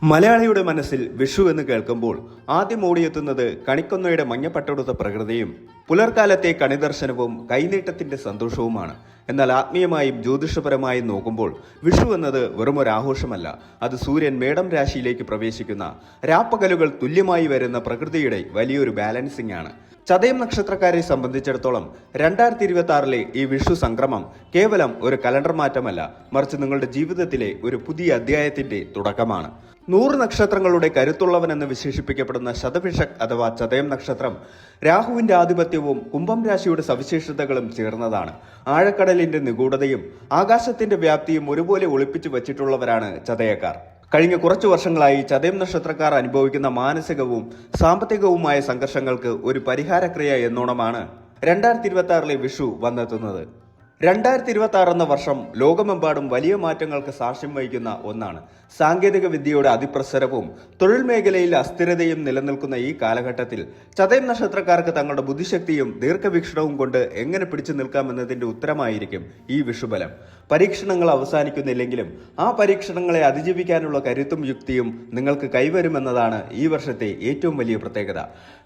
മലയാളിയുടെ മനസ്സിൽ വിഷു എന്ന് കേൾക്കുമ്പോൾ ആദ്യം ഓടിയെത്തുന്നത് കണിക്കൊന്നയുടെ മഞ്ഞപ്പട്ടൊടുത്ത പ്രകൃതിയും പുലർക്കാലത്തെ കണിദർശനവും കൈനീട്ടത്തിന്റെ സന്തോഷവുമാണ്. എന്നാൽ ആത്മീയമായും ജ്യോതിഷപരമായും നോക്കുമ്പോൾ വിഷു എന്നത് വെറുമൊരു ആഘോഷമല്ല. അത് സൂര്യൻ മേടം രാശിയിലേക്ക് പ്രവേശിക്കുന്ന രാപ്പകലുകൾ തുല്യമായി വരുന്ന പ്രകൃതിയുടെ വലിയൊരു ബാലൻസിംഗ് ആണ്. ചതയം നക്ഷത്രക്കാരെ സംബന്ധിച്ചിടത്തോളം 2026 ഈ വിഷു സംക്രമം കേവലം ഒരു കലണ്ടർ മാറ്റമല്ല, മറിച്ച് നിങ്ങളുടെ ജീവിതത്തിലെ ഒരു പുതിയ അധ്യായത്തിന്റെ തുടക്കമാണ്. 100 നക്ഷത്രങ്ങളുടെ കരുത്തുള്ളവനെന്ന് വിശേഷിപ്പിക്കപ്പെടുന്ന ശതഭിഷക് അഥവാ ചതയം നക്ഷത്രം രാഹുവിന്റെ ആധിപത്യവും കുംഭം രാശിയുടെ സവിശേഷതകളും ചേർന്നതാണ്. ആഴക്കടലിന്റെ നിഗൂഢതയും ആകാശത്തിന്റെ വ്യാപ്തിയും ഒരുപോലെ ഒളിപ്പിച്ചു വച്ചിട്ടുള്ളവരാണ് ചതയക്കാർ. കഴിഞ്ഞ കുറച്ചു വർഷങ്ങളായി ചതയം നക്ഷത്രക്കാർ അനുഭവിക്കുന്ന മാനസികവും സാമ്പത്തികവുമായ സംഘർഷങ്ങൾക്ക് ഒരു പരിഹാരക്രിയ എന്നോണമാണ് 2026 വിഷു വന്നെത്തുന്നത്. 2026 എന്ന വർഷം ലോകമെമ്പാടും വലിയ മാറ്റങ്ങൾക്ക് സാക്ഷ്യം വഹിക്കുന്ന ഒന്നാണ്. സാങ്കേതിക വിദ്യയുടെ അതിപ്രസരവും തൊഴിൽ മേഖലയിൽ അസ്ഥിരതയും നിലനിൽക്കുന്ന ഈ കാലഘട്ടത്തിൽ ചതയം നക്ഷത്രക്കാർക്ക് തങ്ങളുടെ ബുദ്ധിശക്തിയും ദീർഘവീക്ഷണവും കൊണ്ട് എങ്ങനെ പിടിച്ചു നിൽക്കാമെന്നതിന്റെ ഉത്തരമായിരിക്കും ഈ വിഷുബലം. പരീക്ഷണങ്ങൾ അവസാനിക്കുന്നില്ലെങ്കിലും ആ പരീക്ഷണങ്ങളെ അതിജീവിക്കാനുള്ള കരുത്തും യുക്തിയും നിങ്ങൾക്ക് കൈവരുമെന്നതാണ് ഈ വർഷത്തെ ഏറ്റവും വലിയ പ്രത്യേകത.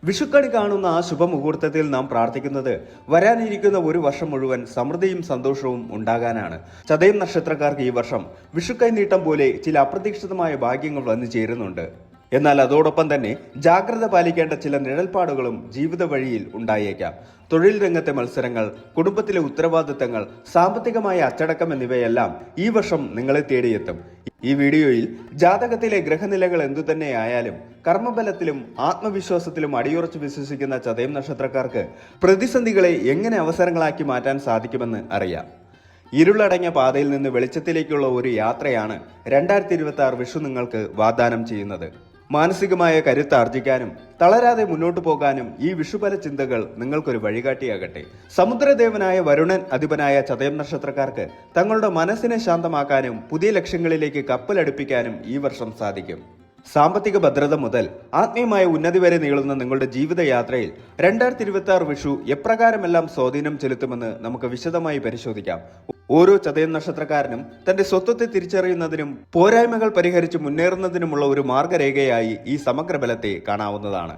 വിഷുക്കണി കാണുന്ന ആ ശുഭമുഹൂർത്തത്തിൽ നാം പ്രാർത്ഥിക്കുന്നത് വരാനിരിക്കുന്ന ഒരു വർഷം മുഴുവൻ സമൃദ്ധിയും സന്തോഷവും ഉണ്ടാകാനാണ്. ചതയം നക്ഷത്രക്കാർക്ക് ഈ വർഷം വിഷുക്കൈനീട്ടം പോലെ ചില അപ്രതീക്ഷിതമായ ഭാഗ്യങ്ങൾ വന്നു ചേരുന്നുണ്ട്. എന്നാൽ അതോടൊപ്പം തന്നെ ജാഗ്രത പാലിക്കേണ്ട ചില നിഴൽപ്പാടുകളും ജീവിത വഴിയിൽ ഉണ്ടായേക്കാം. തൊഴിൽ രംഗത്തെ മത്സരങ്ങൾ, കുടുംബത്തിലെ ഉത്തരവാദിത്തങ്ങൾ, സാമ്പത്തികമായ അച്ചടക്കം എന്നിവയെല്ലാം ഈ വർഷം നിങ്ങളെ തേടിയെത്തും. ഈ വീഡിയോയിൽ ജാതകത്തിലെ ഗ്രഹനിലകൾ എന്തുതന്നെയായാലും കർമ്മബലത്തിലും ആത്മവിശ്വാസത്തിലും അടിയുറച്ചു വിശ്വസിക്കുന്ന ചതയം നക്ഷത്രക്കാർക്ക് പ്രതിസന്ധികളെ എങ്ങനെ അവസരങ്ങളാക്കി മാറ്റാൻ സാധിക്കുമെന്ന് അറിയാം. ഇരുളടങ്ങിയ പാതയിൽ നിന്ന് വെളിച്ചത്തിലേക്കുള്ള ഒരു യാത്രയാണ് 2026 വിഷു നിങ്ങൾക്ക് വാഗ്ദാനം ചെയ്യുന്നത്. മാനസികമായ കരുത്ത് ആർജിക്കാനും തളരാതെ മുന്നോട്ടു പോകാനും ഈ വിഷുബല ചിന്തകൾ നിങ്ങൾക്കൊരു വഴികാട്ടിയാകട്ടെ. സമുദ്രദേവനായ വരുണൻ അധിപനായ ചതയം നക്ഷത്രക്കാർക്ക് തങ്ങളുടെ മനസ്സിനെ ശാന്തമാക്കാനും പുതിയ ലക്ഷ്യങ്ങളിലേക്ക് കപ്പലടുപ്പിക്കാനും ഈ വർഷം സാധിക്കും. സാമ്പത്തിക ഭദ്രത മുതൽ ആത്മീയമായ ഉന്നതി വരെ നീളുന്ന നിങ്ങളുടെ ജീവിതയാത്രയിൽ 2026 വിഷു എപ്രകാരമെല്ലാം സ്വാധീനം ചെലുത്തുമെന്ന് നമുക്ക് വിശദമായി പരിശോധിക്കാം. ഓരോ ചതയം നക്ഷത്രക്കാരനും തന്റെ സ്വത്വത്തെ തിരിച്ചറിയുന്നതിനും പോരായ്മകൾ പരിഹരിച്ച് മുന്നേറുന്നതിനുമുള്ള ഒരു മാർഗരേഖയായി ഈ സമഗ്ര ബലത്തെ കാണാവുന്നതാണ്.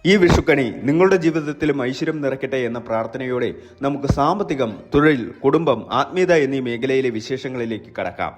ഈ വിഷുക്കണി നിങ്ങളുടെ ജീവിതത്തിലും ഐശ്വര്യം നിറയ്ക്കട്ടെ എന്ന പ്രാർത്ഥനയോടെ നമുക്ക് സാമ്പത്തികം, തൊഴിൽ, കുടുംബം, ആത്മീയത എന്നീ മേഖലയിലെ വിശേഷങ്ങളിലേക്ക് കടക്കാം.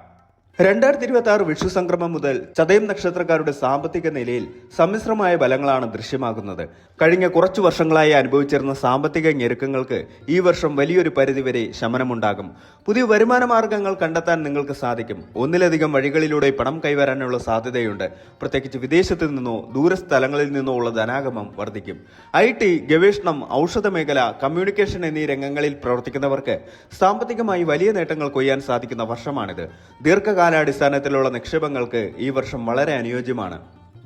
2026 വിഷു സംക്രമം മുതൽ ചതയം നക്ഷത്രക്കാരുടെ സാമ്പത്തിക നിലയിൽ സമ്മിശ്രമായ ബലങ്ങളാണ് ദൃശ്യമാകുന്നത്. കഴിഞ്ഞ കുറച്ചു വർഷങ്ങളായി അനുഭവിച്ചിരുന്ന സാമ്പത്തിക ഞെരുക്കങ്ങൾക്ക് ഈ വർഷം വലിയൊരു പരിധിവരെ ശമനമുണ്ടാകും. പുതിയ വരുമാന മാർഗങ്ങൾ കണ്ടെത്താൻ നിങ്ങൾക്ക് സാധിക്കും. ഒന്നിലധികം വഴികളിലൂടെ പണം കൈവരാനുള്ള സാധ്യതയുണ്ട്. പ്രത്യേകിച്ച് വിദേശത്ത് നിന്നോ ദൂരസ്ഥലങ്ങളിൽ നിന്നോ ഉള്ള ധനാഗമം വർദ്ധിക്കും. IT, ഗവേഷണം, ഔഷധ മേഖല, കമ്മ്യൂണിക്കേഷൻ എന്നീ രംഗങ്ങളിൽ പ്രവർത്തിക്കുന്നവർക്ക് സാമ്പത്തികമായി വലിയ നേട്ടങ്ങൾ കൊയ്യാൻ സാധിക്കുന്ന വർഷമാണിത്. ദീർഘകാലാടിസ്ഥാനത്തിലുള്ള നിക്ഷേപങ്ങൾക്ക് ഈ വർഷം വളരെ അനുയോജ്യമാണ്.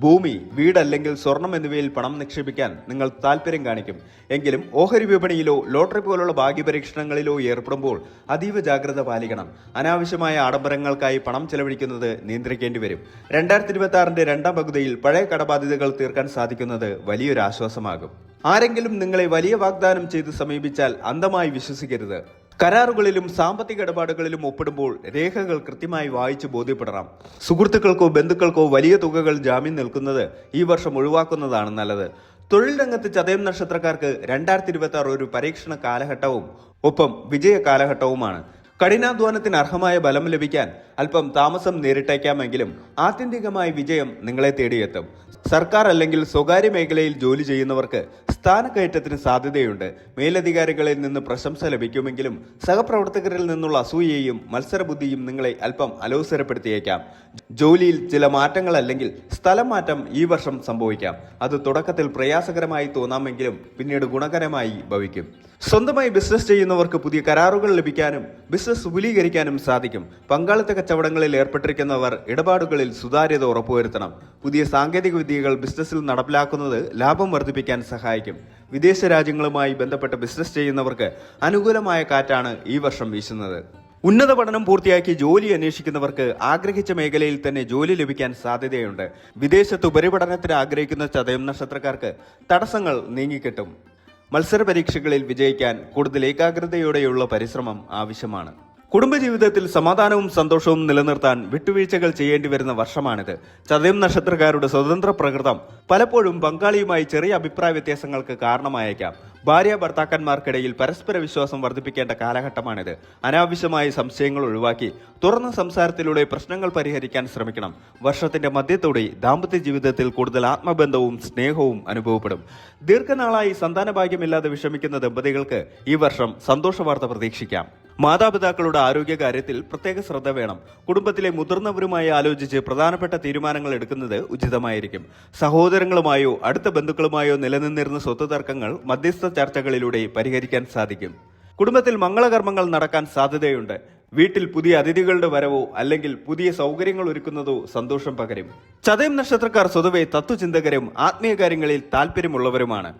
ഭൂമി, വീട് അല്ലെങ്കിൽ സ്വർണം എന്നിവയിൽ പണം നിക്ഷേപിക്കാൻ നിങ്ങൾ താല്പര്യം കാണിക്കും. എങ്കിലും ഓഹരി വിപണിയിലോ ലോട്ടറി പോലുള്ള ഭാഗ്യപരീക്ഷണങ്ങളിലോ ഏർപ്പെടുമ്പോൾ അതീവ ജാഗ്രത പാലിക്കണം. അനാവശ്യമായ ആഡംബരങ്ങൾക്കായി പണം ചെലവഴിക്കുന്നത് നിയന്ത്രിക്കേണ്ടി വരും. 2026 രണ്ടാം പകുതിയിൽ പഴയ കടബാധ്യതകൾ തീർക്കാൻ സാധിക്കുന്നത് വലിയൊരു ആശ്വാസമാകും. ആരെങ്കിലും നിങ്ങളെ വലിയ വാഗ്ദാനം ചെയ്ത് സമീപിച്ചാൽ അന്ധമായി വിശ്വസിക്കരുത്. കരാറുകളിലും സാമ്പത്തിക ഇടപാടുകളിലും ഒപ്പിടുമ്പോൾ രേഖകൾ കൃത്യമായി വായിച്ച് ബോധ്യപ്പെടണം. സുഹൃത്തുക്കൾക്കോ ബന്ധുക്കൾക്കോ വലിയ തുകകൾ ജാമ്യം നിൽക്കുന്നത് ഈ വർഷം ഒഴിവാക്കുന്നതാണ് നല്ലത്. തൊഴിൽ രംഗത്ത് ചതയം നക്ഷത്രക്കാർക്ക് 2026 ഒരു പരീക്ഷണ കാലഘട്ടവും ഒപ്പം വിജയ കാലഘട്ടവുമാണ്. കഠിനാധ്വാനത്തിന് അർഹമായ ബലം ലഭിക്കാൻ അല്പം താമസം നേരിട്ടേക്കാമെങ്കിലും ആത്യന്തികമായി വിജയം നിങ്ങളെ തേടിയെത്തും. സർക്കാർ അല്ലെങ്കിൽ സ്വകാര്യ മേഖലയിൽ ജോലി ചെയ്യുന്നവർക്ക് സ്ഥാനക്കയറ്റത്തിന് സാധ്യതയുണ്ട്. മേലധികാരികളിൽ നിന്ന് പ്രശംസ ലഭിക്കുമെങ്കിലും സഹപ്രവർത്തകരിൽ നിന്നുള്ള അസൂയയും മത്സരബുദ്ധിയും നിങ്ങളെ അല്പം അലോസരപ്പെടുത്തിയേക്കാം. ജോലിയിൽ ചില മാറ്റങ്ങൾ അല്ലെങ്കിൽ സ്ഥലം മാറ്റം ഈ വർഷം സംഭവിക്കാം. അത് തുടക്കത്തിൽ പ്രയാസകരമായി തോന്നാമെങ്കിലും പിന്നീട് ഗുണകരമായി ഭവിക്കും. സ്വന്തമായി ബിസിനസ് ചെയ്യുന്നവർക്ക് പുതിയ കരാറുകൾ ലഭിക്കാനും ബിസിനസ് വിപുലീകരിക്കാനും സാധിക്കും. പങ്കാളിത്ത കച്ചവടങ്ങളിൽ ഏർപ്പെട്ടിരിക്കുന്നവർ ഇടപാടുകളിൽ സുതാര്യത ഉറപ്പുവരുത്തണം. പുതിയ സാങ്കേതിക വിദ്യകൾ ബിസിനസ്സിൽ നടപ്പിലാക്കുന്നത് ലാഭം വർദ്ധിപ്പിക്കാൻ സഹായിക്കും. വിദേശ രാജ്യങ്ങളുമായി ബന്ധപ്പെട്ട് ബിസിനസ് ചെയ്യുന്നവർക്ക് അനുകൂലമായ കാറ്റാണ് ഈ വർഷം വീശുന്നത്. ഉന്നത പഠനം പൂർത്തിയാക്കി ജോലി അന്വേഷിക്കുന്നവർക്ക് ആഗ്രഹിച്ച മേഖലയിൽ തന്നെ ജോലി ലഭിക്കാൻ സാധ്യതയുണ്ട്. വിദേശത്ത് ഉപരിപഠനത്തിന് ആഗ്രഹിക്കുന്ന ചതയം നക്ഷത്രക്കാർക്ക് തടസ്സങ്ങൾ നീങ്ങിക്കിട്ടും. മത്സര പരീക്ഷകളിൽ വിജയിക്കാൻ കൂടുതൽ ഏകാഗ്രതയോടെയുള്ള പരിശ്രമം ആവശ്യമാണ്. കുടുംബജീവിതത്തിൽ സമാധാനവും സന്തോഷവും നിലനിർത്താൻ വിട്ടുവീഴ്ചകൾ ചെയ്യേണ്ടി വരുന്ന വർഷമാണിത്. ചതയം നക്ഷത്രക്കാരുടെ സ്വതന്ത്ര പ്രകൃതം പലപ്പോഴും പങ്കാളിയുമായി ചെറിയ അഭിപ്രായ വ്യത്യാസങ്ങൾക്ക് കാരണമായേക്കാം. ഭാര്യ ഭർത്താക്കന്മാർക്കിടയിൽ പരസ്പര വിശ്വാസം വർദ്ധിപ്പിക്കേണ്ട കാലഘട്ടമാണിത്. അനാവശ്യമായ സംശയങ്ങൾ ഒഴിവാക്കി തുറന്ന സംസാരത്തിലൂടെ പ്രശ്നങ്ങൾ പരിഹരിക്കാൻ ശ്രമിക്കണം. വർഷത്തിന്റെ മധ്യത്തോടെ ദാമ്പത്യ ജീവിതത്തിൽ കൂടുതൽ ആത്മബന്ധവും സ്നേഹവും അനുഭവപ്പെടും. ദീർഘനാളായി സന്താനഭാഗ്യമില്ലാതെ വിഷമിക്കുന്ന ദമ്പതികൾക്ക് ഈ വർഷം സന്തോഷ വാർത്ത പ്രതീക്ഷിക്കാം. മാതാപിതാക്കളുടെ ആരോഗ്യകാര്യത്തിൽ പ്രത്യേക ശ്രദ്ധ വേണം. കുടുംബത്തിലെ മുതിർന്നവരുമായി ആലോചിച്ച് പ്രധാനപ്പെട്ട തീരുമാനങ്ങൾ എടുക്കുന്നത് ഉചിതമായിരിക്കും. സഹോദരങ്ങളുമായോ അടുത്ത ബന്ധുക്കളുമായോ നിലനിന്നിരുന്ന സ്വത്ത് തർക്കങ്ങൾ മധ്യസ്ഥ ചർച്ചകളിലൂടെ പരിഹരിക്കാൻ സാധിക്കും. കുടുംബത്തിൽ മംഗളകർമ്മങ്ങൾ നടക്കാൻ സാധ്യതയുണ്ട്. വീട്ടിൽ പുതിയ അതിഥികളുടെ വരവോ അല്ലെങ്കിൽ പുതിയ സൗകര്യങ്ങൾ ഒരുക്കുന്നതോ സന്തോഷം പകരും. ചതയം നക്ഷത്രക്കാർ സ്വതവേ തത്വചിന്തകരും ആത്മീയ കാര്യങ്ങളിൽ താല്പര്യമുള്ളവരുമാണ്.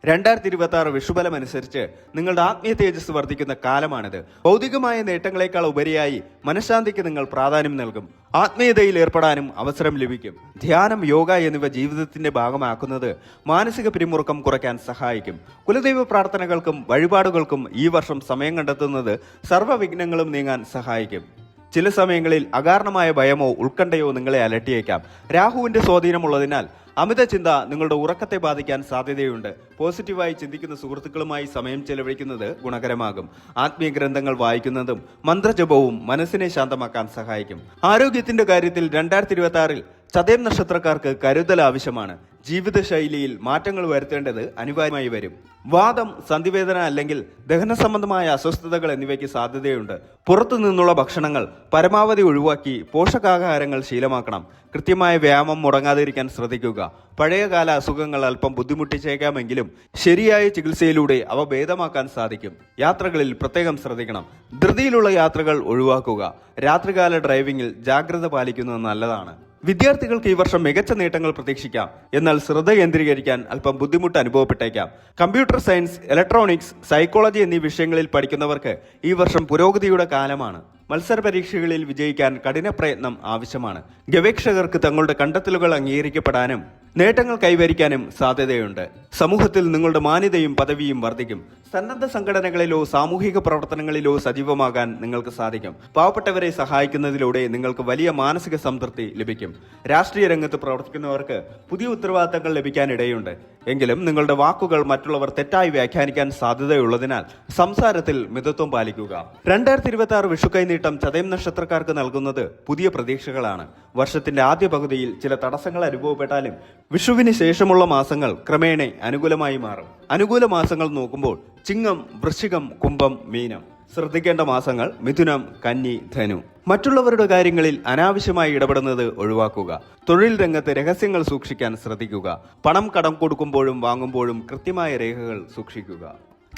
2026 വിഷുബലം അനുസരിച്ച് നിങ്ങളുടെ ആത്മീയ തേജസ് വർദ്ധിക്കുന്ന കാലമാണിത്. ഭൗതികമായ നേട്ടങ്ങളെക്കാൾ ഉപരിയായി മനഃശാന്തിക്ക് നിങ്ങൾ പ്രാധാന്യം നൽകും. ആത്മീയതയിൽ ഏർപ്പെടാനും അവസരം ലഭിക്കും. ധ്യാനം, യോഗ എന്നിവ ജീവിതത്തിന്റെ ഭാഗമാക്കുന്നത് മാനസിക പിരിമുറുക്കം കുറയ്ക്കാൻ സഹായിക്കും. കുലദൈവ പ്രാർത്ഥനകൾക്കും വഴിപാടുകൾക്കും ഈ വർഷം സമയം കണ്ടെത്തുന്നത് സർവ്വവിഘ്നങ്ങളും നീങ്ങാൻ സഹായിക്കും. ചില സമയങ്ങളിൽ അകാരണമായ ഭയമോ ഉത്കണ്ഠയോ നിങ്ങളെ അലട്ടിയേക്കാം. രാഹുവിന്റെ സ്വാധീനമുള്ളതിനാൽ അമിത ചിന്ത നിങ്ങളുടെ ഉറക്കത്തെ ബാധിക്കാൻ സാധ്യതയുണ്ട്. പോസിറ്റീവായി ചിന്തിക്കുന്ന സുഹൃത്തുക്കളുമായി സമയം ചെലവഴിക്കുന്നത് ഗുണകരമാകും. ആത്മീയ ഗ്രന്ഥങ്ങൾ വായിക്കുന്നതും മന്ത്രജപവും മനസ്സിനെ ശാന്തമാക്കാൻ സഹായിക്കും. ആരോഗ്യത്തിന്റെ കാര്യത്തിൽ 2026 ചതയം നക്ഷത്രക്കാർക്ക് കരുതൽ ആവശ്യമാണ്. ജീവിതശൈലിയിൽ മാറ്റങ്ങൾ വരുത്തേണ്ടത് അനിവാര്യമായി വരും. വാദം, സന്ധിവേദന അല്ലെങ്കിൽ ദഹന സംബന്ധമായ അസ്വസ്ഥതകൾ എന്നിവയ്ക്ക് സാധ്യതയുണ്ട്. പുറത്തു നിന്നുള്ള ഭക്ഷണങ്ങൾ പരമാവധി ഒഴിവാക്കി പോഷകാഹാരങ്ങൾ ശീലമാക്കണം. കൃത്യമായ വ്യായാമം മുടങ്ങാതിരിക്കാൻ ശ്രദ്ധിക്കുക. പഴയകാല അസുഖങ്ങൾ അല്പം ബുദ്ധിമുട്ടിച്ചേക്കാമെങ്കിലും ശരിയായ ചികിത്സയിലൂടെ അവ ഭേദമാക്കാൻ സാധിക്കും. യാത്രകളിൽ പ്രത്യേകം ശ്രദ്ധിക്കണം. ധൃതിയിലുള്ള യാത്രകൾ ഒഴിവാക്കുക. രാത്രികാല ഡ്രൈവിംഗിൽ ജാഗ്രത പാലിക്കുന്നത് നല്ലതാണ്. വിദ്യാർത്ഥികൾക്ക് ഈ വർഷം മികച്ച നേട്ടങ്ങൾ പ്രതീക്ഷിക്കാം. എന്നാൽ ശ്രദ്ധ കേന്ദ്രീകരിക്കാൻ അല്പം ബുദ്ധിമുട്ട് അനുഭവപ്പെട്ടേക്കാം. കമ്പ്യൂട്ടർ സയൻസ്, ഇലക്ട്രോണിക്സ്, സൈക്കോളജി എന്നീ വിഷയങ്ങളിൽ പഠിക്കുന്നവർക്ക് ഈ വർഷം പുരോഗതിയുടെ കാലമാണ്. മത്സര പരീക്ഷകളിൽ വിജയിക്കാൻ കഠിന പ്രയത്നം ആവശ്യമാണ്. ഗവേഷകർക്ക് തങ്ങളുടെ കണ്ടെത്തലുകൾ അംഗീകരിക്കപ്പെടാനും നേട്ടങ്ങൾ കൈവരിക്കാനും സാധ്യതയുണ്ട്. സമൂഹത്തിൽ നിങ്ങളുടെ മാന്യതയും പദവിയും വർദ്ധിക്കും. സന്നദ്ധ സംഘടനകളിലോ സാമൂഹിക പ്രവർത്തനങ്ങളിലോ സജീവമാകാൻ നിങ്ങൾക്ക് സാധിക്കും. പാവപ്പെട്ടവരെ സഹായിക്കുന്നതിലൂടെ നിങ്ങൾക്ക് വലിയ മാനസിക സംതൃപ്തി ലഭിക്കും. രാഷ്ട്രീയ രംഗത്ത് പ്രവർത്തിക്കുന്നവർക്ക് പുതിയ ഉത്തരവാദിത്തങ്ങൾ ലഭിക്കാനിടയുണ്ട്. എങ്കിലും നിങ്ങളുടെ വാക്കുകൾ മറ്റുള്ളവർ തെറ്റായി വ്യാഖ്യാനിക്കാൻ സാധ്യതയുള്ളതിനാൽ സംസാരത്തിൽ മിതത്വം പാലിക്കുക. 2026 വിഷുക്കൈനീട്ടം ചതയം നക്ഷത്രക്കാർക്ക് നൽകുന്നത് പുതിയ പ്രതീക്ഷകളാണ്. വർഷത്തിന്റെ ആദ്യ പകുതിയിൽ ചില തടസ്സങ്ങൾ അനുഭവപ്പെട്ടാലും വിഷുവിന് ശേഷമുള്ള മാസങ്ങൾ ക്രമേണ അനുകൂലമായി മാറും. അനുകൂല മാസങ്ങൾ നോക്കുമ്പോൾ ചിങ്ങം, വൃശ്ചികം, കുംഭം, മീനം. ശ്രദ്ധിക്കേണ്ട മാസങ്ങൾ മിഥുനം, കന്നി, ധനു. മറ്റുള്ളവരുടെ കാര്യങ്ങളിൽ അനാവശ്യമായി ഇടപെടുന്നത് ഒഴിവാക്കുക. തൊഴിൽ രംഗത്ത് രഹസ്യങ്ങൾ സൂക്ഷിക്കാൻ ശ്രദ്ധിക്കുക. പണം കടം കൊടുക്കുമ്പോഴും വാങ്ങുമ്പോഴും കൃത്യമായ രേഖകൾ സൂക്ഷിക്കുക.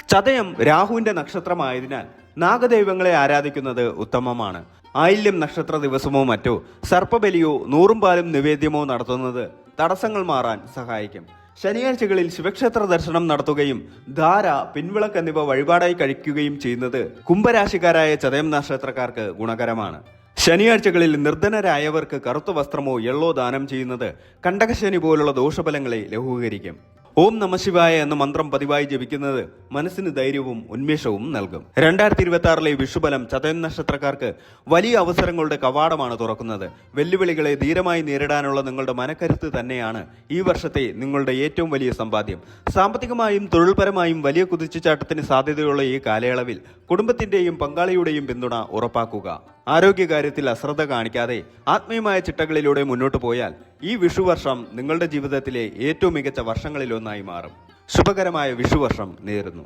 ചതയം രാഹുവിന്റെ നക്ഷത്രമായതിനാൽ നാഗദൈവങ്ങളെ ആരാധിക്കുന്നത് ഉത്തമമാണ്. ആയില്യം നക്ഷത്ര ദിവസമോ മറ്റോ സർപ്പബലിയോ നൂറുംപാലും നിവേദ്യമോ നടത്തുന്നത് തടസ്സങ്ങൾ മാറാൻ സഹായിക്കും. ശനിയാഴ്ചകളിൽ ശിവക്ഷേത്ര ദർശനം നടത്തുകയും ധാര, പിൻവിളക്ക് എന്നിവ വഴിപാടായി കഴിക്കുകയും ചെയ്യുന്നത് കുംഭരാശിക്കാരായ ചതയം നക്ഷത്രക്കാർക്ക് ഗുണകരമാണ്. ശനിയാഴ്ചകളിൽ നിർധനരായവർക്ക് കറുത്ത വസ്ത്രമോ എള്ളോ ദാനം ചെയ്യുന്നത് കണ്ടകശനി പോലുള്ള ദോഷഫലങ്ങളെ ലഘൂകരിക്കും. ഓം നമഃശിവായ എന്ന മന്ത്രം പതിവായി ജപിക്കുന്നത് മനസ്സിന് ധൈര്യവും ഉന്മേഷവും നൽകും. 2026 വിഷുബലം ചതയം നക്ഷത്രക്കാർക്ക് വലിയ അവസരങ്ങളുടെ കവാടമാണ് തുറക്കുന്നത്. വെല്ലുവിളികളെ ധീരമായി നേരിടാനുള്ള നിങ്ങളുടെ മനക്കരുത്ത് തന്നെയാണ് ഈ വർഷത്തെ നിങ്ങളുടെ ഏറ്റവും വലിയ സമ്പാദ്യം. സാമ്പത്തികമായും തൊഴിൽപരമായും വലിയ കുതിച്ചുചാട്ടത്തിന് സാധ്യതയുള്ള ഈ കാലയളവിൽ കുടുംബത്തിന്റെയും പങ്കാളിയുടെയും പിന്തുണ ഉറപ്പാക്കുക. ആരോഗ്യകാര്യത്തിൽ അശ്രദ്ധ കാണിക്കാതെ ആത്മീയമായ ചിട്ടകളിലൂടെ മുന്നോട്ട് പോയാൽ ഈ വിഷുവർഷം നിങ്ങളുടെ ജീവിതത്തിലെ ഏറ്റവും മികച്ച വർഷങ്ങളിലൊന്നായി മാറും. ശുഭകരമായ വിഷുവർഷം നേരുന്നു.